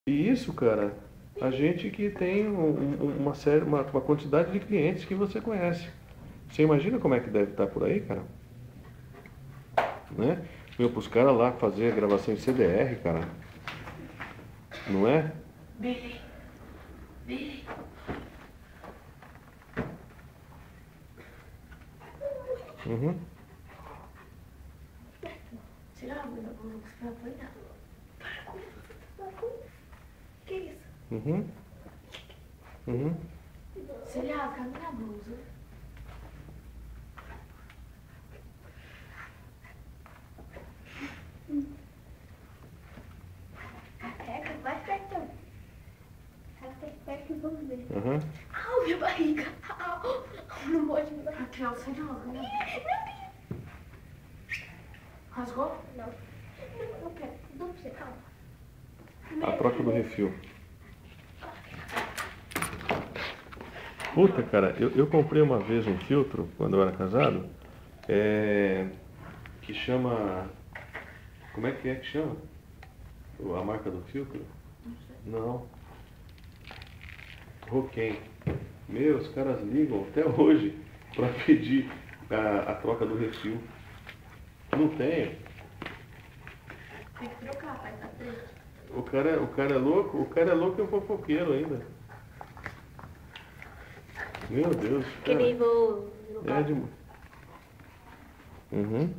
E isso, cara, a gente que tem uma série, uma quantidade de clientes que você conhece. Você imagina como é que deve estar por aí, cara? Né? Meu, pros caras lá fazer gravação em CDR, cara, não é? Billy, Billy. Uhum, Tira a bunda pro Lucas pra apanhar. Para com isso, para com isso. Que isso? uhum, uhum. Se ele rasga a minha blusa. Pega, vai perto. Perto e vamos ver. Uhum. Au, minha barriga. Au, não pode me barriga. Raquel, você não rasga minha blusa. Rasgou? Não. Não quero. Dou pra você, calma. A troca do refil. Puta, cara, eu comprei uma vez um filtro, quando eu era casado, que chama... Como é que chama? A marca do filtro? Não. Roquem. Meu, os caras ligam até hoje para pedir a troca do refil. Não tem. Tem que trocar, pai, tá triste. O cara é louco, e um fofoqueiro ainda. Meu Deus, Que cara. nem vou no É de... Uhum.